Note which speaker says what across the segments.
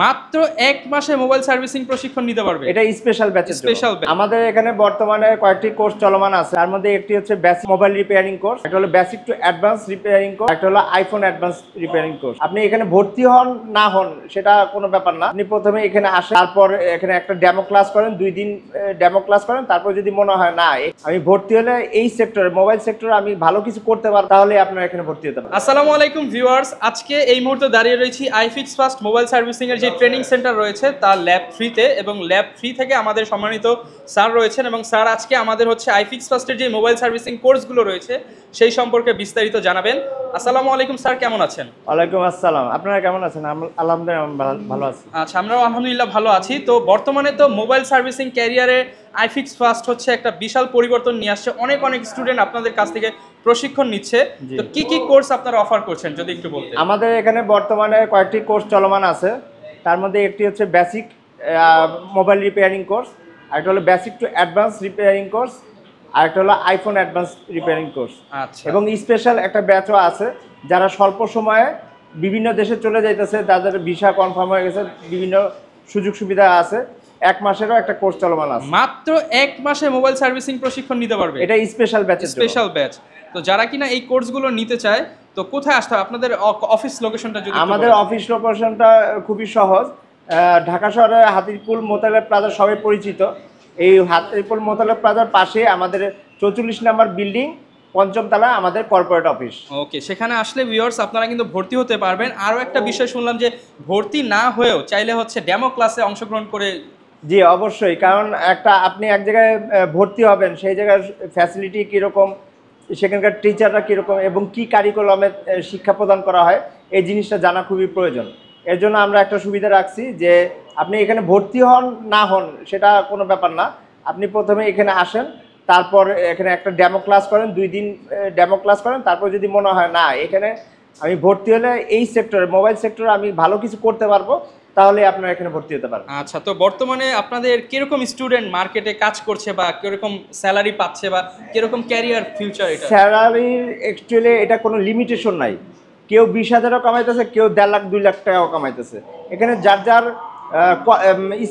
Speaker 1: মাত্র ১ মাসে mobile servicing প্রশিক্ষণ নিতে পারবে।
Speaker 2: এটা স্পেশাল ব্যাচের জন্য।
Speaker 1: Special batch.
Speaker 2: আমাদের এখানে বর্তমানে কয়েকটি কোর্স চলমান আছে। তার মধ্যে একটি হচ্ছে বেসিক মোবাইল রিপেয়ারিং কোর্স, একটা হলো basic to advance repairing course, একটা হলো আইফোন অ্যাডভান্স রিপেয়ারিং কোর্স। আপনি এখানে ভর্তি হন না হন সেটা কোনো ব্যাপার না। আপনি প্রথমে এখানে আসেন, তারপর এখানে একটা ডেমো ক্লাস করেন, 2 দিন ডেমো ক্লাস করেন। তারপর যদি মনে হয় না আমি ভর্তি হলে এই সেক্টরে, মোবাইল সেক্টরে আমি ভালো কিছু করতে পারবো, তাহলে আপনারা এখানে ভর্তি হতে পারেন।
Speaker 1: আসসালামু আলাইকুম ভিউয়ার্স, আজকে এই মুহূর্তে দাঁড়িয়ে রয়েছি আইফিক্স ফার্স্ট মোবাইল সার্ভিসিং এর যে ট্রেনিং সেন্টার রয়েছে তার ল্যাব 3-তে, এবং ল্যাব 3 থেকে আমাদের সম্মানিত স্যার রয়েছেন, এবং স্যার আজকে আমাদের হচ্ছে আইফিক্স ফার্স্টের যে মোবাইল সার্ভিসিং কোর্সগুলো রয়েছে সেই সম্পর্কে বিস্তারিত জানাবেন। আসসালামু আলাইকুম স্যার, কেমন আছেন?
Speaker 2: ওয়ালাইকুম আসসালাম। আপনারা কেমন আছেন? আলহামদুলিল্লাহ ভালো আছি।
Speaker 1: আচ্ছা, আমরাও আলহামদুলিল্লাহ ভালো আছি। তো বর্তমানে তো মোবাইল সার্ভিসিং ক্যারিয়ারে আইফিক্স ফার্স্ট হচ্ছে একটা বিশাল পরিবর্তন নিয়ে আসছে। অনেক স্টুডেন্ট আপনাদের কাছ থেকে প্রশিক্ষণ নিচ্ছে। তো কি কি কোর্স আপনারা অফার করছেন যদি একটু বলতেন?
Speaker 2: আমাদের এখানে বর্তমানে কয়েকটি কোর্স চলমান আছে। তার মধ্যে একটি হচ্ছে বেসিক মোবাইল রিপেয়ারিং কোর্স, আরেকটা হলো basic to advance repairing course, আরেকটা হলো আইফোন অ্যাডভান্স রিপেয়ারিং কোর্স।
Speaker 1: আচ্ছা।
Speaker 2: এবং স্পেশাল একটা ব্যাচও আছে যারা স্বল্প সময়ে বিভিন্ন দেশে চলে যাইতেছে, যাদের ভিসা কনফার্ম হয়ে গেছে, বিভিন্ন সুযোগ সুবিধা আছে। 1 মাসেরও একটা কোর্স চলমান আছে।
Speaker 1: মাত্র 1 মাসে মোবাইল সার্ভিসিং প্রশিক্ষণ নিতে পারবে।
Speaker 2: এটা স্পেশাল ব্যাচ।
Speaker 1: Special batch. তো যারা কিনা এই কোর্সগুলো নিতে চায় তো কোথায় আসতে হবে? আপনাদের অফিস লোকেশনটা যদি
Speaker 2: আমাদের অফিস লোকেশনটা খুবই সহজ। ঢাকা শহরের হাতিরপুল মোতালেব প্লাজা সবাই পরিচিত। এই হাতিরপুল মোতালেব প্লাজার পাশে আমাদের 44 নম্বর বিল্ডিং, 5ম তলা আমাদের কর্পোরেট অফিস।
Speaker 1: ওকে, সেখানে আসলে ভিউয়ার্স আপনারা কিন্তু ভর্তি হতে পারবেন। আরও একটা বিষয় শুনলাম যে ভর্তি না হয়েও চাইলে হচ্ছে ডেমো ক্লাসে অংশগ্রহণ করে।
Speaker 2: জি অবশ্যই, কারণ আপনি এক জায়গায় ভর্তি হবেন, সেই জায়গার ফ্যাসিলিটি কীরকম, সেখানকার টিচাররা কীরকম এবং কী কারিকুলামে শিক্ষা প্রদান করা হয়, এই জিনিসটা জানা খুবই প্রয়োজন। এর জন্য আমরা একটা সুবিধা রাখছি যে আপনি এখানে ভর্তি হন না হন সেটা কোনো ব্যাপার না। আপনি প্রথমে এখানে আসেন, তারপর এখানে একটা ডেমো ক্লাস করেন, 2 দিন ডেমো ক্লাস করেন। তারপর যদি মনে হয় না এখানে আমি ভর্তি হলে এই সেক্টরে, মোবাইল সেক্টরে আমি ভালো কিছু করতে পারবো, তাহলে আপনারা এখানে ভর্তি হতে পারবেন।
Speaker 1: আচ্ছা, তো বর্তমানে আপনাদের কিরকম স্টুডেন্ট মার্কেটে কাজ করছে, বা কিরকম স্যালারি পাচ্ছে, বা কিরকম ক্যারিয়ার ফিউচার? এটা
Speaker 2: স্যালারির অ্যাকচুয়ালি এটা কোনো লিমিটেশন নাই। কেউ 20,000ও কামাইতেছে, কেউ 1.5 লাখ 2 লাখ টাকাও কামাইতেছে। এখানে যার যার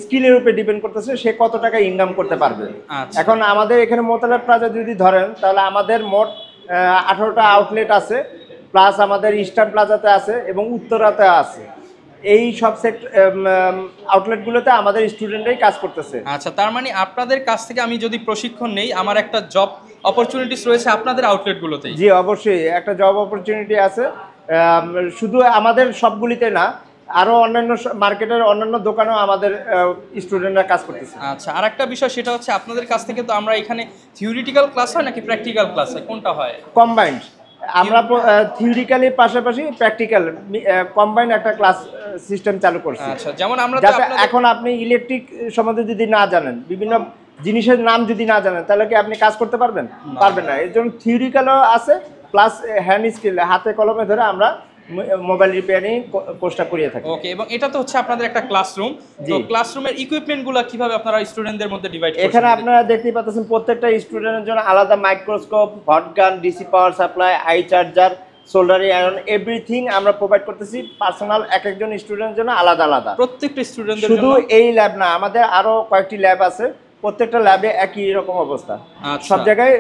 Speaker 2: স্কিলের উপরে ডিপেন্ড করতেছে সে কত টাকা ইনকাম করতে পারবে। এখন আমাদের এখানে মোতালেব প্লাজা যদি ধরেন, তাহলে আমাদের মোট 18টা আউটলেট আছে, প্লাস আমাদের ইস্টার্ন প্লাজাতে আছে এবং উত্তরাতে আছে। এই সব আউটলেটগুলোতে আমাদের স্টুডেন্টরাই কাজ করতেছে।
Speaker 1: আচ্ছা, তার মানে আপনাদের কাছ থেকে আমি যদি প্রশিক্ষণ নেই, আমার একটা জব অপরচুনিটিস রয়েছে আপনাদের আউটলেটগুলোতেই?
Speaker 2: জি অবশ্যই, একটা জব অপরচুনিটি আছে। শুধু আমাদের সবগুলিতে না, আরও অন্যান্য মার্কেটের অন্যান্য দোকানেও আমাদের স্টুডেন্টরা কাজ করতেছে।
Speaker 1: আচ্ছা, আর একটা বিষয় সেটা হচ্ছে আপনাদের কাছ থেকে তো আমরা এখানে থিওরিটিক্যাল ক্লাস হয় নাকি প্র্যাকটিক্যাল ক্লাস হয়, কোনটা হয়?
Speaker 2: কম্বাইন্ড। আমরা থিওরিক্যালের পাশাপাশি প্র্যাকটিক্যাল কম্বাইন্ড একটা ক্লাস সিস্টেম চালু করছি।
Speaker 1: আচ্ছা, যেমন আমরা
Speaker 2: এখন আপনি ইলেকট্রিক সম্বন্ধে যদি না জানেন, বিভিন্ন জিনিসের নাম যদি না জানেন, তাহলে কি আপনি কাজ করতে পারবেন? পারবেন না। এর জন্য থিওরিক্যালও আছে, প্লাস হ্যান্ড স্কিল, হাতে কলমে ধরে আমরা মোবাইল রিপেয়ারিং কোর্সটা করিয়ে থাকি।
Speaker 1: ওকে, এবং এটা তো হচ্ছে আপনাদের একটা ক্লাসরুম। তো ক্লাসরুমের ইকুইপমেন্টগুলো কিভাবে আপনারা স্টুডেন্টদের মধ্যে ডিভাইড করছেন?
Speaker 2: এখানে আপনারা দেখতেই পাচ্ছেন প্রত্যেকটা স্টুডেন্টের জন্য আলাদা microscope, hot gun, DC power supply, I charger, soldering iron, everything আমরা প্রোভাইড করতেছি। পার্সোনাল এক একজন স্টুডেন্টের জন্য আলাদা আলাদা।
Speaker 1: প্রত্যেকটা স্টুডেন্টদের
Speaker 2: শুধু এই ল্যাব না, আমাদের আরো কয়েকটি ল্যাব আছে। প্রত্যেকটা ল্যাবে একই রকম অবস্থা। সব জায়গায়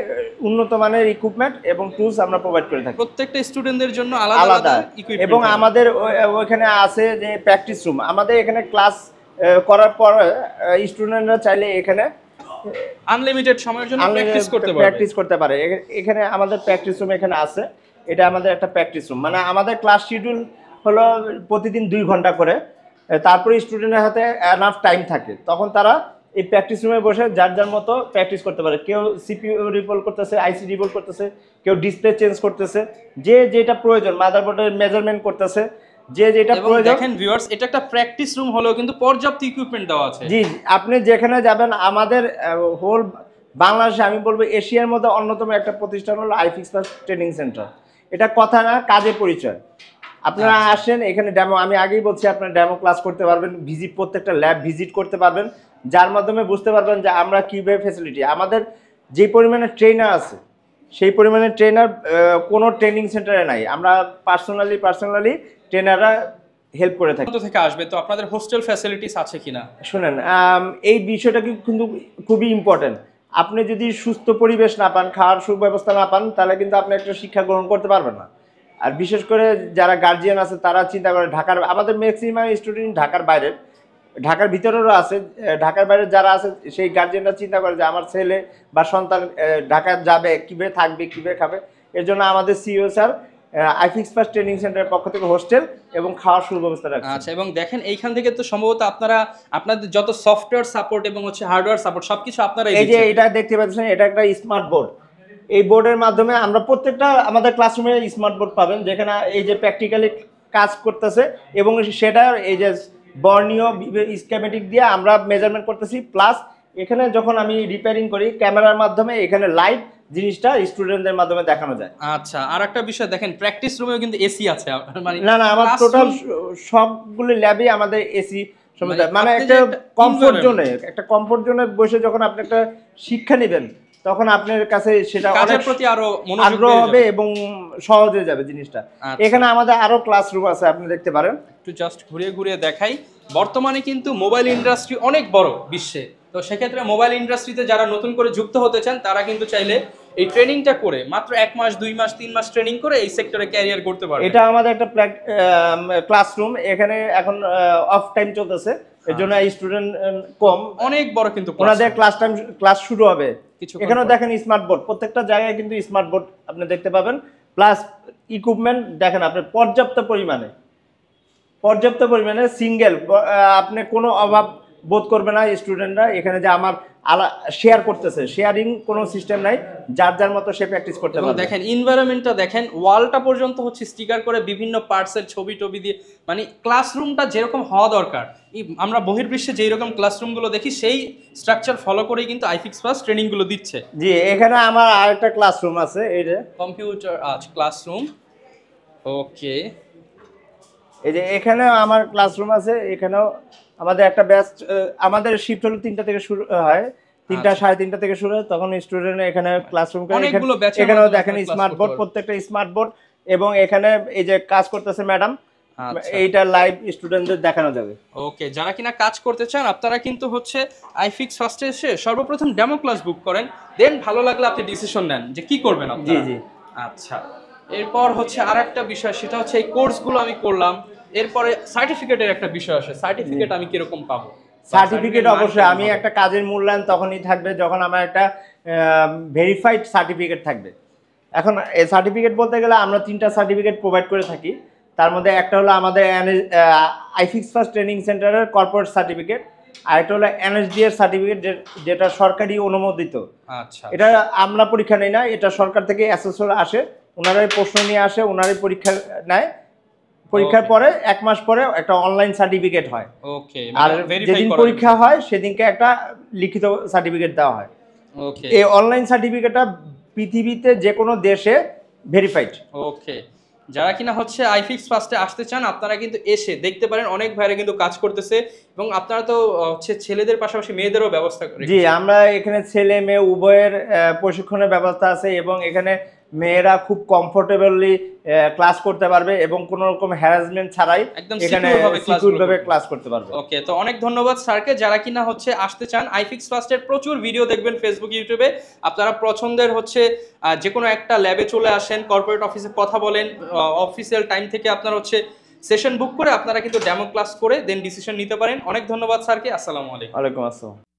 Speaker 2: উন্নত মানের ইকুইপমেন্ট এবং টুলস আমরা প্রোভাইড করে থাকি।
Speaker 1: প্রত্যেকটা স্টুডেন্টদের জন্য আলাদা আলাদা ইকুইপমেন্ট।
Speaker 2: এবং আমাদের ওখানে আছে যে প্র্যাকটিস রুম। আমাদের এখানে ক্লাস করার পর স্টুডেন্টরা চাইলে এখানে
Speaker 1: আনলিমিটেড সময়ের জন্য
Speaker 2: প্র্যাকটিস করতে পারে। এখানে আমাদের প্র্যাকটিস রুম এখানে আছে। এটা আমাদের একটা প্র্যাকটিস রুম, মানে আমাদের ক্লাস শিডিউল হলো প্রতিদিন 2 ঘন্টা করে। তারপরে স্টুডেন্টের হাতে এনাফ টাইম থাকে, তখন তারা এই প্র্যাকটিস রুমে বসে যার যার মতো প্র্যাকটিস করতে পারে। কেউ সিপিইউ রিপোর্ট করতেছে, আইসি রিপোর্ট করতেছে, কেউ ডিসপ্লে চেঞ্জ করতেছে, যে যেটা প্রয়োজন, মাদারবোর্ডের মেজারমেন্ট করতেছে, যে যেটা প্রয়োজন।
Speaker 1: দেখেন ভিউয়ার্স, এটা একটা প্র্যাকটিস রুম হলেও কিন্তু পর্যাপ্ত ইকুইপমেন্ট দেওয়া আছে।
Speaker 2: জি, আপনি যেখানে যাবেন, আমাদের হোল বাংলাদেশে, আমি বলবো এশিয়ার মধ্যে অন্যতম একটা প্রতিষ্ঠান হলো আইফিক্স ফার্স্ট ট্রেনিং সেন্টার। এটা কথা না, কাজে পরিচয়। আপনারা আসেন এখানে ডেমো, আমি আগেই বলছি, আপনারা ডেমো ক্লাস করতে পারবেন, প্রত্যেকটা ল্যাব ভিজিট করতে পারবেন, যার মাধ্যমে বুঝতে পারবেন যে আমরা কীভাবে ফ্যাসিলিটি, আমাদের যে পরিমাণে ট্রেনার আছে সেই পরিমাণে ট্রেনার কোনো ট্রেনিং সেন্টারে নাই। আমরা পার্সোনালি ট্রেনাররা হেল্প করে থাকি।
Speaker 1: থেকে আসবে, তো আপনাদের হোস্টেল ফ্যাসিলিটিস আছে কিনা?
Speaker 2: শুনেন, এই বিষয়টা কিন্তু খুবই ইম্পর্টেন্ট। আপনি যদি সুস্থ পরিবেশ না পান, খাওয়ার সুব্যবস্থা না পান, তাহলে কিন্তু আপনি একটা শিক্ষা গ্রহণ করতে পারবেন না। আর বিশেষ করে যারা গার্জিয়ান আছে তারা চিন্তা করে, আমাদের ম্যাক্সিমাম স্টুডেন্ট ঢাকার বাইরের, ঢাকার ভিতরেরও আছে, ঢাকার বাইরে যারা আছে সেই গার্জিয়ানরা চিন্তা করে যে আমার ছেলে বা সন্তান ঢাকা যাবে, কীভাবে থাকবে, কীভাবে খাবে। এর জন্য আমাদের CEO sir iFix first training সেন্টারের পক্ষ থেকে হোস্টেল এবং খাওয়ার সুব্যবস্থা রাখছে।
Speaker 1: আচ্ছা, এবং দেখেন এইখান থেকে তো সম্ভবত আপনারা আপনাদের যত সফটওয়্যার সাপোর্ট এবং হচ্ছে হার্ডওয়্যার সাপোর্ট সবকিছু আপনারাই
Speaker 2: এই যে
Speaker 1: দিচ্ছেন।
Speaker 2: এটা দেখতে পাচ্ছেন, এটা একটা স্মার্ট বোর্ড। এই বোর্ডের মাধ্যমে আমরা প্রত্যেকটা আমাদের ক্লাসরুমে স্মার্ট বোর্ড পাবেন, যেখানে এই যে প্র্যাকটিক্যালি কাজ করতেছে এবং সেটা এই যে বর্ণীয় স্কেমেটিক দিয়ে আমরা মেজারমেন্ট করতেছি। প্লাস এখানে যখন আমি রিপেয়ারিং করি ক্যামেরার মাধ্যমে এখানে লাইভ জিনিসটা স্টুডেন্টদের মাধ্যমে দেখানো যায়।
Speaker 1: আচ্ছা, আর একটা বিষয় দেখেন, প্র্যাকটিস রুমেও কিন্তু এসি আছে। মানে
Speaker 2: না আমার টোটাল সবগুলো ল্যাবই আমাদের এসি, মানে একটা কমফোর্ট জোনে, একটা কমফোর্ট জোনে বসে যখন আপনি একটা শিক্ষা নেবেন তখন আপনার কাছে সেটা
Speaker 1: কাজের প্রতি আরো
Speaker 2: আগ্রহ হবে এবং সহজ হয়ে যাবে জিনিসটা। এখানে আমাদের আরো ক্লাসরুম আছে, আপনি দেখতে পারেন।
Speaker 1: একটু জাস্ট ঘুরিয়ে ঘুরিয়ে দেখাই। বর্তমানে কিন্তু মোবাইল ইন্ডাস্ট্রি অনেক বড় বিশ্বে, তো সেক্ষেত্রে মোবাইল ইন্ডাস্ট্রিতে যারা নতুন করে যুক্ত হতে চান তারা কিন্তু চাইলে এই ট্রেনিংটা করে মাত্র 1 মাস 2 মাস 3 মাস ট্রেনিং করে এই সেক্টরে ক্যারিয়ার করতে পারবে।
Speaker 2: এটা আমাদের একটা ক্লাসরুম, এখানে এখন অফ টাইম চলতেছে, এর জন্য স্টুডেন্ট কম,
Speaker 1: অনেক বড় কিন্তু
Speaker 2: ওনাদের ক্লাস শুরু হবে। এখানেও দেখেন স্মার্ট বোর্ড, প্রত্যেকটা জায়গায় কিন্তু স্মার্ট বোর্ড আপনি দেখতে পাবেন। প্লাস ইকুইপমেন্ট দেখেন আপনি পর্যাপ্ত পরিমাণে সিঙ্গেল, আপনি কোনো অভাব বোধ করবে না স্টুডেন্টরা এখানে যে আমার শেয়ার করতেছে, শেয়ারিং কোনো সিস্টেম নাই, যার যার মতো সে প্র্যাকটিস করতে পারবে।
Speaker 1: দেখেন এনভায়রনমেন্টটা দেখেন, ওয়ালটা পর্যন্ত হচ্ছে স্টিকার করে বিভিন্ন পার্টসের ছবি টবি দিয়ে, মানে ক্লাসরুমটা যেরকম হওয়া দরকার, আমরা বহির্বিশ্বে যেই রকম ক্লাসরুমগুলো দেখি সেই স্ট্রাকচার ফলো করেই কিন্তু আইফিক্স ফার্স্ট ট্রেনিংগুলো দিচ্ছে।
Speaker 2: জি, এখানে আমার আরেকটা ক্লাসরুম আছে, এই যে
Speaker 1: কম্পিউটার ক্লাসরুম। ওকে,
Speaker 2: এই যে এখানে আমার ক্লাসরুম আছে। এখানেও আমাদের একটা ব্যাচ, আমাদের শিফট হলো 3টা থেকে শুরু হয়, 3টা 3:30 থেকে শুরু হয়, তখন স্টুডেন্ট এখানে ক্লাসরুম করে। এখানেও দেখেন স্মার্ট বোর্ড, প্রত্যেকটা স্মার্ট বোর্ড, এবং এখানে এই যে কাজ করতেছে ম্যাডাম, এইটা লাইভ স্টুডেন্টদের দেখানো যাবে।
Speaker 1: ওকে, যারা কিনা কাজ করতে চান আপনারা কিন্তু হচ্ছে আইফিক্স ফার্স্টে এসে সর্বপ্রথম ডেমো ক্লাস বুক করেন, দেন ভালো লাগলে আপনি ডিসিশন নেন যে কি করবেন আপনারা। জি। আচ্ছা, এরপর হচ্ছে আরেকটা বিষয়, সেটা হচ্ছে এই কোর্সগুলো আমি করলাম, এরপরে সার্টিফিকেটের একটা বিষয় আসে, সার্টিফিকেট আমি কিরকম পাবো?
Speaker 2: সার্টিফিকেট অবশ্যই, আমি একটা কাজের মূল্যায়ন তখনই থাকবে যখন আমার একটা ভেরিফাইড সার্টিফিকেট থাকবে। এখন এই সার্টিফিকেট বলতে গেলে আমরা 3টা সার্টিফিকেট প্রোভাইড করে থাকি। তার মধ্যে একটা হলো আমাদের আইফিক্স ফার্স্ট ট্রেনিং সেন্টারের কর্পোরেট সার্টিফিকেট, আর একটা হলো এনএসডি এর সার্টিফিকেট, যেটা সরকারি অনুমোদিত।
Speaker 1: আচ্ছা,
Speaker 2: এটা আমরা পরীক্ষা নেই না, এটা সরকার থেকে অ্যাসেসর আসে, ওনারাই প্রশ্ন নিয়ে আসে, ওনারাই পরীক্ষা নেয়। পরীক্ষার পরে 1 মাস পরে একটা অনলাইন সার্টিফিকেট হয়।
Speaker 1: ওকে,
Speaker 2: আর যেদিন পরীক্ষা হয় সেদিনকে একটা লিখিত সার্টিফিকেট দেওয়া হয়।
Speaker 1: ওকে,
Speaker 2: এই অনলাইন সার্টিফিকেটটা পৃথিবীতে যে কোনো দেশে ভেরিফাইড।
Speaker 1: ওকে, যারা কিনা হচ্ছে আইফিক্স ফার্স্টে আসতে চান আপনারা কিন্তু এসে দেখতে পারেন, অনেক ভাইরা কিন্তু কাজ করতেছে, এবং আপনারা তো হচ্ছে ছেলেদের পাশাপাশি মেয়েদেরও ব্যবস্থা করেন।
Speaker 2: জি, আমরা এখানে ছেলে মেয়ে উভয়ের প্রশিক্ষণের ব্যবস্থা আছে, এবং এখানে মেয়েরা খুব কমফোর্টেবলি ক্লাস করতে পারবে এবং কোনো রকম হ্যারাসমেন্ট ছাড়াই এখানে সিকিউরভাবে ক্লাস করতে পারবে।
Speaker 1: ওকে, তো অনেক ধন্যবাদ স্যারকে। যারা কিনা হচ্ছে আসতে চান আইফিক্স ফার্স্টের প্রচুর ভিডিও দেখবেন ফেসবুক ইউটিউবে, আপনারা পছন্দের হচ্ছে যে কোনো একটা ল্যাবে চলে আসেন, কর্পোরেট অফিসে কথা বলেন, অফিসিয়াল টাইম থেকে আপনারা হচ্ছে সেশন বুক করে আপনারা কিন্তু ডেমো ক্লাস করে দেন ডিসিশন নিতে পারেন। অনেক ধন্যবাদ স্যারকে। আসসালামু আলাইকুম।
Speaker 2: ওয়ালাইকুম আসসালাম।